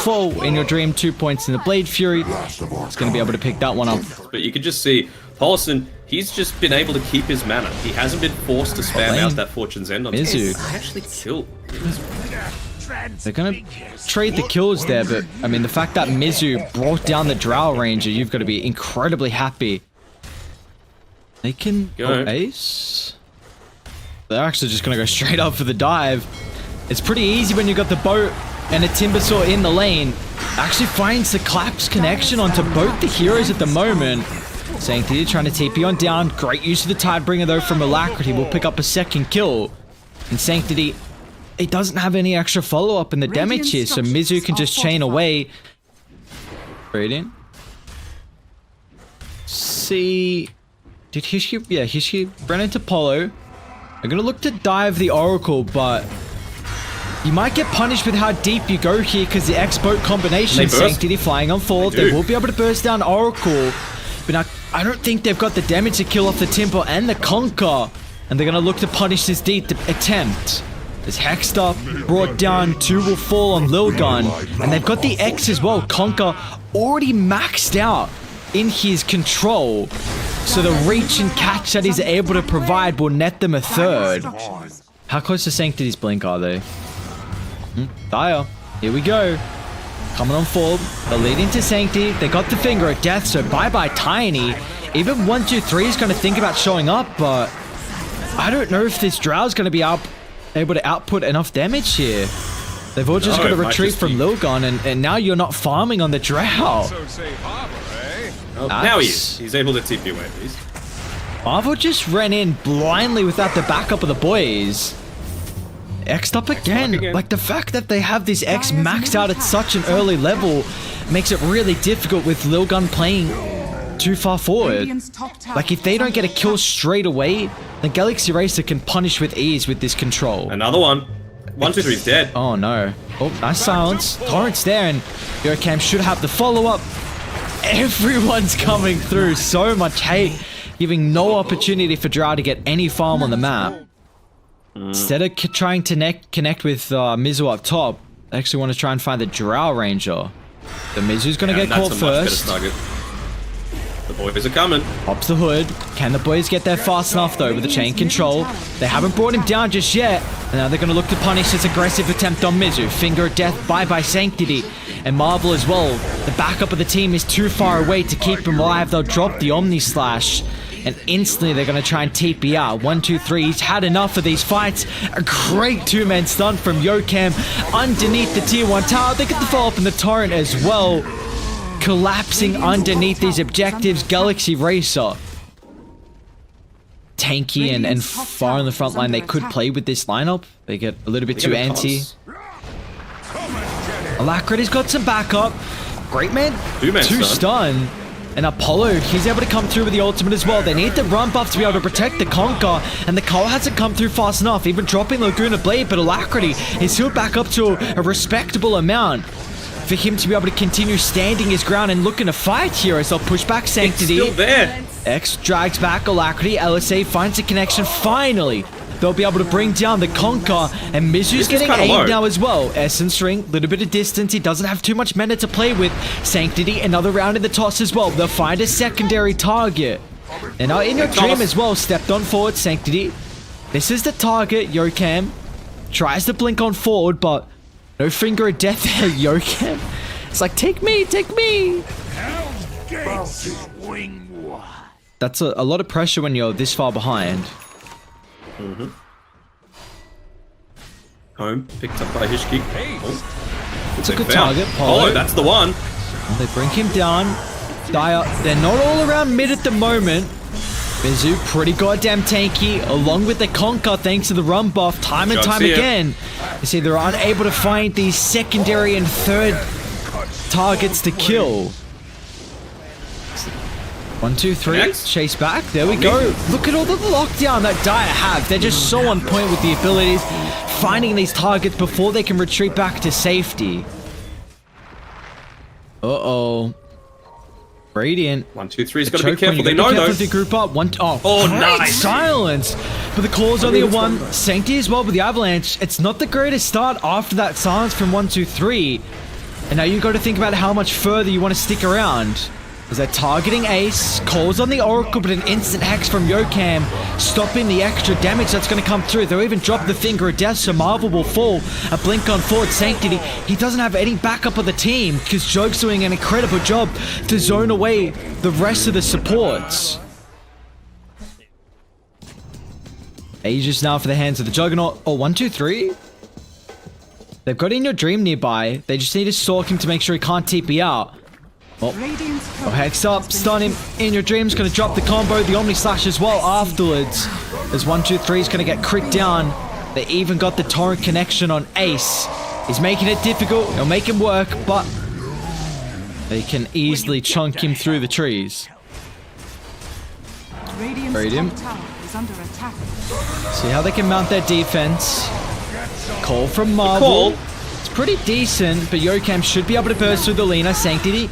fall in your dream. 2 points in the Blade Fury. It's going to be able to pick that one up. But you can just see Paulson, he's just been able to keep his mana. He hasn't been forced to spam out that Fortune's End on Mizu. I actually killed. They're going to trade the kills there, but I mean, the fact that Mizu brought down the Drow Ranger, you've got to be incredibly happy. They can go ace. They're actually just going to go straight up for the dive. It's pretty easy when you got the boat and a Timbersaw in the lane. Actually finds the collapse connection onto both the heroes at the moment. Sanctity trying to TP on down. Great use of the Tidebringer though from Alacrity. Will pick up a second kill. And Sanctity, it doesn't have any extra follow-up in the damage here, so Mizu can just chain away. Radiant. See... Did Hishki... Yeah, Hishki ran into Polo. I'm gonna look to dive the Oracle, but... You might get punished with how deep you go here, because the X-Boat combination, Sanctity flying on forward. They will be able to burst down Oracle. But now, I don't think they've got the damage to kill off the Timber and the Conquer. And they're gonna look to punish this deep attempt. There's Hexed up, brought down, 2 will fall on Lilgun. And they've got the X as well. Conquer already maxed out in his control. So the reach and catch that he's able to provide will net them a third. How close to Sanctity's blink are they? Dire. Here we go. Coming on forward. They're leading to Sanctity. They got the Finger of Death, so bye-bye Tiny. Even 1, 2, 3 is going to think about showing up, but I don't know if this Drow's going to be able to output enough damage here. They've all just got to retreat from Lilgun, and now you're not farming on the Drow. Oh, now he is. He's able to TP away, please. Marvel just ran in blindly without the backup of the boys. X'd up again. Like, the fact that they have this X maxed out at such an early level makes it really difficult with Lilgun playing too far forward. Like, if they don't get a kill straight away, then Galaxy Racer can punish with ease with this control. Another one. 1, 2, 3 is dead. Oh no. Oh, nice silence. Torrent's there, and Eurocam should have the follow-up. Everyone's coming through. So much hate, giving no opportunity for Drow to get any farm on the map. Instead of trying to connect with Mizu up top, I actually want to try and find the Drow Ranger. The Mizu's going to get caught first. The boys are coming. Pops the hood. Can the boys get there fast enough though with the chain control? They haven't brought him down just yet. And now they're going to look to punish this aggressive attempt on Mizu. Finger of Death, bye-bye Sanctity. And Marvel as well. The backup of the team is too far away to keep him alive. They'll drop the Omni Slash. And instantly they're going to try and TP out. 1, 2, 3. He's had enough of these fights. A great two-man stun from Yokam underneath the tier 1 tower. They get the follow-up in the Torrent as well. Collapsing underneath these objectives. Galaxy Racer. Tanky and far in the front line. They could play with this lineup. They get a little bit too anti. Alacrity's got some backup. Great man. Two stun. And Apollo, he's able to come through with the ultimate as well. They need the run buff to be able to protect the Conquer. And the Cole hasn't come through fast enough. Even dropping Laguna Blade, but Alacrity is still back up to a respectable amount for him to be able to continue standing his ground and looking to fight here as they'll push back Sanctity. It's still there. X drags back Alacrity. LSA finds a connection finally. They'll be able to bring down the Conquer, and Mizu's getting aimed now as well. Essence Ring, little bit of distance. He doesn't have too much mana to play with. Sanctity, another round in the toss as well. They'll find a secondary target. And now in your dream as well, stepped on forward, Sanctity. This is the target, Yokam. Tries to blink on forward, but no Finger of Death there, Yokam. It's like, take me, take me. That's a lot of pressure when you're this far behind. Home, picked up by Hishki. Oh. It's a good target, Polo. Oh, that's the one. They bring him down. Dire, they're not all around mid at the moment. Mizu, pretty goddamn tanky, along with the Conquer thanks to the run buff time and time again. You see, they're unable to find these secondary and third targets to kill. 1, 2, 3, chase back. There we go. Look at all the lockdown that Dire have. They're just so on point with the abilities, finding these targets before they can retreat back to safety. Uh-oh. Radiant. 1, 2, 3's got to be careful. They know though. They group up. Oh, nice. Silence. But the call's only a 1. Sanctity as well with the Avalanche. It's not the greatest start after that silence from 1, 2, 3. And now you got to think about how much further you want to stick around. As they're targeting Ace, calls on the Oracle, but an instant hex from Yokam, stopping the extra damage that's going to come through. They'll even drop the Finger of Death, so Marvel will fall. A blink on forward Sanctity. He doesn't have any backup of the team, because Joke's doing an incredible job to zone away the rest of the supports. Aegis now for the hands of the Juggernaut. Oh, 1, 2, 3. They've got In Your Dream nearby. They just need to stalk him to make sure he can't TP out. Oh, hex up, stun him. In Your Dream's going to drop the combo, the Omni Slash as well afterwards. As 1, 2, 3 is going to get cricked down. They even got the torrent connection on Ace. He's making it difficult. He'll make him work, but they can easily chunk him through the trees. Radium. See how they can mount their defense. Call from Marvel. It's pretty decent, but Yokam should be able to burst through the Lina. Sanctity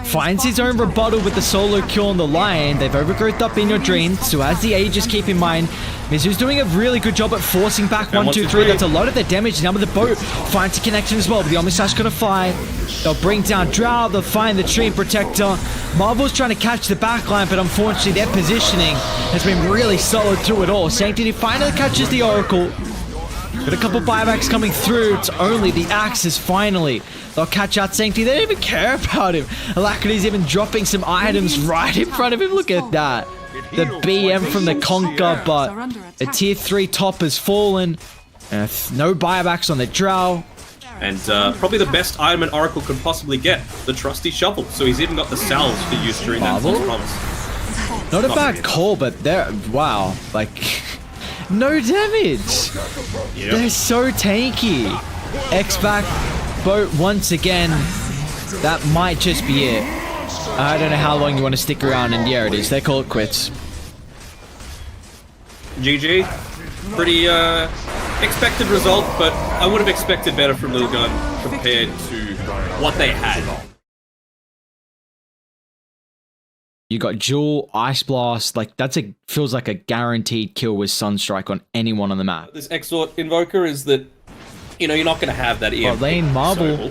finds his own rebuttal with the solo kill on the Lion. They've overgrowthed up In Your Dream, so as the Aegis, keep in mind, Mizu's doing a really good job at forcing back 1, 2, 3. That's a lot of their damage. Now with the boat, finds a connection as well, but the Omni Slash gonna fly. They'll bring down Drow, they'll find the Tree Protector. Marvel's trying to catch the backline, but unfortunately their positioning has been really solid through it all. Sanctity finally catches the Oracle. Got a couple buybacks coming through. It's only the Axes finally. They'll catch out Sanctity. They don't even care about him. Alacrity's even dropping some items right in front of him. Look at that. The BM from the Conquer, but a tier 3 top has fallen. No buybacks on the Drow. And probably the best item an Oracle could possibly get, the trusty shovel. So he's even got the salves for use during that false promise. Not a bad call, but they're... Wow. Like... No damage! Yep. They're so tanky. X-Back boat once again. That might just be it. I don't know how long you want to stick around, and yeah, it is. They call it quits. GG. Pretty expected result, but I would have expected better from Lilgun compared to what they had. You got Jewel, Ice Blast, like feels like a guaranteed kill with Sunstrike on anyone on the map. This Exort Invoker is that, you know, you're not going to have that EMP. Lane Marble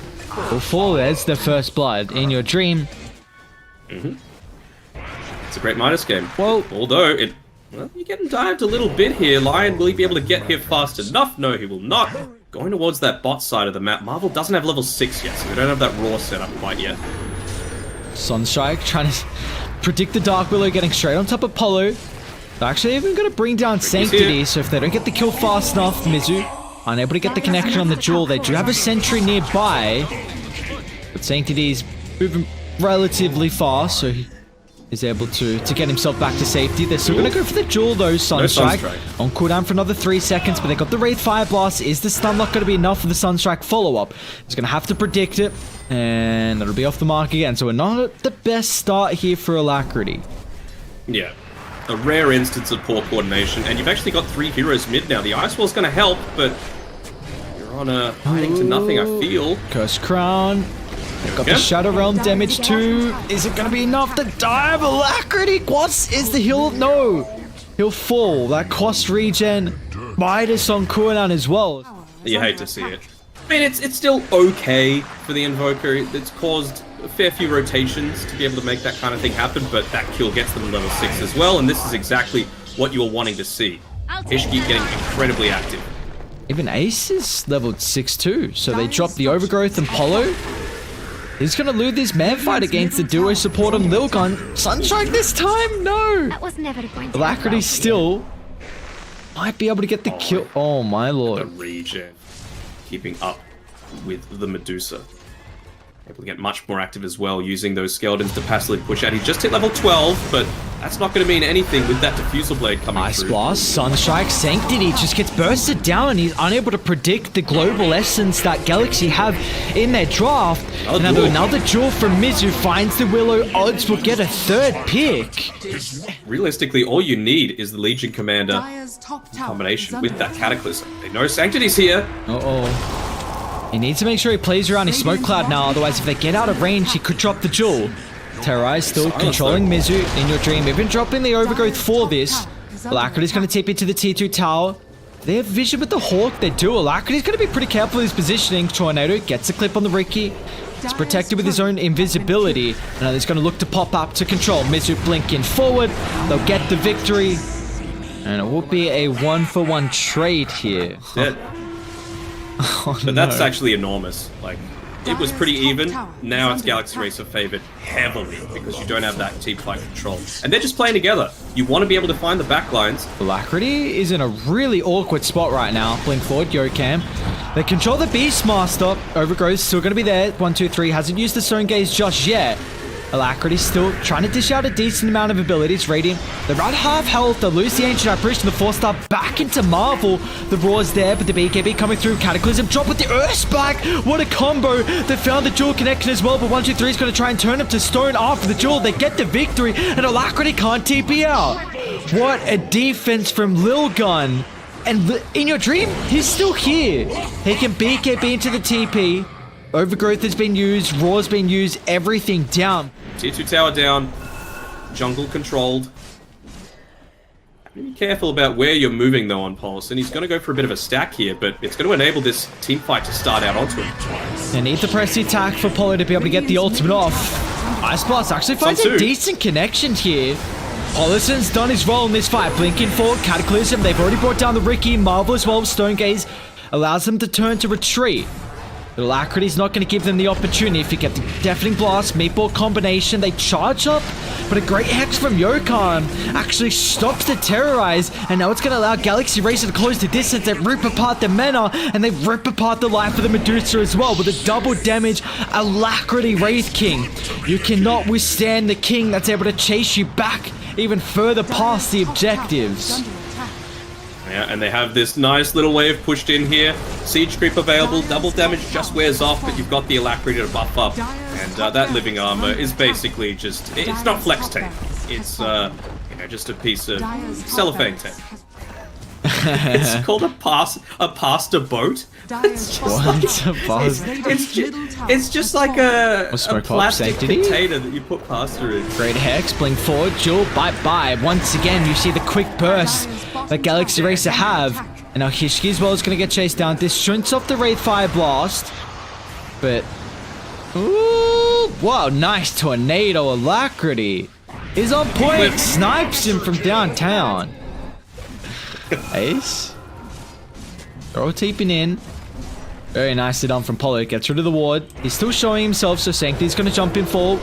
will fall. There's the first blood. In Your Dream. It's a great minus game. Well, although well, you're getting dived a little bit here. Lion, will he be able to get here fast enough? No, he will not. Going towards that bot side of the map. Marvel doesn't have level 6 yet, so we don't have that raw setup quite yet. Sunstrike trying to predict the Dark Willow, getting straight on top of Polo. They're actually even going to bring down Sanctity, so if they don't get the kill fast enough, Mizu unable to get the connection on the Jewel. They do have a sentry nearby, but Sanctity's moving relatively fast, so he is able to get himself back to safety. They're still going to go for the Jewel though. Sunstrike on cooldown for another 3 seconds, but they got the Wraith Fire Blast. Is the stun lock going to be enough for the Sunstrike follow-up? He's going to have to predict it, and it'll be off the mark again. So we're not at the best start here for Alacrity. Yeah, a rare instance of poor coordination, and you've actually got 3 heroes mid now. The Ice Wall's going to help, but you're on a hiding to nothing, I feel. Cursed Crown. They've got the Shadow Realm damage too. Is it going to be enough to dive? Alacrity! Quas is the heal. No! He'll fall. That cost regen. Midas on cooldown as well. You hate to see it. I mean, it's still okay for the Invoker. It's caused a fair few rotations to be able to make that kind of thing happen, but that kill gets them to level 6 as well, and this is exactly what you were wanting to see. Ishki getting incredibly active. Even Ace is leveled 6 too, so they drop the Overgrowth and Polo. He's gonna lose this man fight against the duo support on Lilgun. Sunstrike this time? No! That was never going to Alacrity still might be able to get the kill. Oh my lord. The regen. Keeping up with the Medusa. Able to get much more active as well, using those skeletons to passively push out. He just hit level 12, but that's not going to mean anything with that Diffusal Blade coming Ice through. Blast, Sunstrike, Sanctity just gets bursted down, and he's unable to predict the global essence that Galaxy have in their draft. Another Jewel from Mizu finds the Willow. Odds will get a 3rd pick. Realistically, all you need is the Legion Commander in combination with that Cataclysm. They know Sanctity's here. Uh-oh. He needs to make sure he plays around his smoke cloud now, otherwise if they get out of range, he could drop the Jewel. Terrorize still controlling Mizu. In Your Dream, even dropping the Overgrowth for this. Alacrity's going to tip into the T2 tower. They have vision with the Hawk. They do. Alacrity's going to be pretty careful with his positioning. Tornado gets a clip on the Ricky. He's protected with his own invisibility. Now he's going to look to pop up to control. Mizu blinking forward. They'll get the victory. And it will be a 1-for-1 trade here. That's it. Oh, But that's actually enormous. Like, it was pretty even. Now it's Galaxy Racer favored heavily because you don't have that team fight control. And they're just playing together. You want to be able to find the backlines. Alacrity is in a really awkward spot right now. Blink forward, Yokam. They control the Beastmaster. Overgrowth's still going to be there. 1, 2, 3. Hasn't used the Stone Gaze just yet. Alacrity still trying to dish out a decent amount of abilities. Radiant, they're around half health. They'll lose the Ancient Apparition. The 4-star back into Marvel. The Roar's there, but the BKB coming through. Cataclysm drop with the Earthspike. What a combo. They found the dual connection as well, but 1, 2, 3 is going to try and turn him to stone after the duel. They get the victory, and Alacrity can't TP out. What a defense from Lilgun. And in your dream, he's still here. He can BKB into the TP. Overgrowth has been used, Roar's been used, everything down. Tier 2 tower down, jungle controlled. Be careful about where you're moving though on Pulse, and he's going to go for a bit of a stack here, but it's going to enable this team fight to start out onto him. They need to press the attack for Polo to be able to get the ultimate off. Ice Blast actually finds a decent connection here. Hollison's done his role in this fight, blinking forward, Cataclysm, they've already brought down the Ricky, Marvel as well, Stone Gaze allows them to turn to retreat. But Alacrity's not going to give them the opportunity. If you get the Deafening Blast, Meatball combination, they charge up. But a great Hex from Yokam actually stops the Terrorize. And now it's going to allow Galaxy Racer to close the distance. They rip apart the Mena. And they rip apart the life of the Medusa as well. With a double damage Alacrity Wraith King. You cannot withstand the King that's able to chase you back even further past the objectives. Yeah, and they have this nice little wave pushed in here. Siege creep available, double damage just wears off, but you've got the Alacrity to buff up. And that living armor is basically just, it's not flex tape. It's, just a piece of cellophane tape. It's called a pasta boat. It's just like a plastic container that you put pasta in. Great Hex, blink forward, Jewel, bye-bye. Once again, you see the quick burst that Galaxy Racer have. And now Hishki as well is going to get chased down. This shrinks off the Wraith Fire Blast. But, ooh, wow, nice Tornado. Alacrity is on point. Snipes him from downtown. Ace. They're all teeping in. Very nicely done from Polo. Gets rid of the ward. He's still showing himself, so Sanctity's going to jump in full.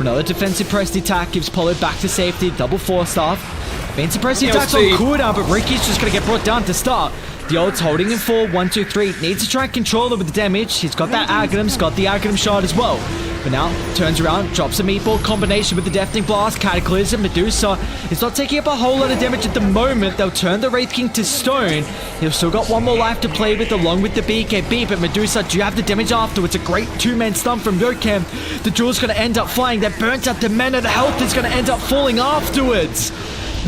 Another defensive press attack gives Polo back to safety. Double 4-staff. Main suppressive attacks on cooldown, but Ricky's just going to get brought down to start. The ult's holding him for 1, 2, 3. Needs to try and control it with the damage. He's got that Aghanim's got the Aghanim shard as well. But now, turns around, drops a Meatball combination with the Deafening Blast, Cataclysm, Medusa. He's not taking up a whole lot of damage at the moment. They'll turn the Wraith King to stone. He'll still got one more life to play with along with the BKB, but Medusa, do you have the damage afterwards? A great two-man stun from Yokam. The Jewel's going to end up flying. They're burnt out the Mena. The health is going to end up falling afterwards.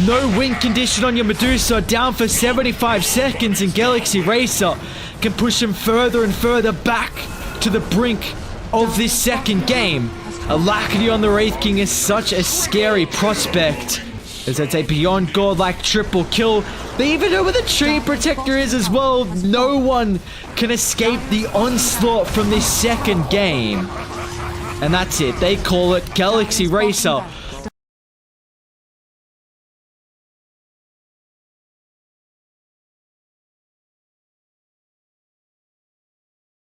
No win condition on your Medusa, down for 75 seconds, and Galaxy Racer can push him further and further back to the brink of this second game. Alacrity on the Wraith King is such a scary prospect, as it's a beyond godlike triple kill. But even though where the Tree Protector is as well, no one can escape the onslaught from this second game. And that's it, they call it Galaxy Racer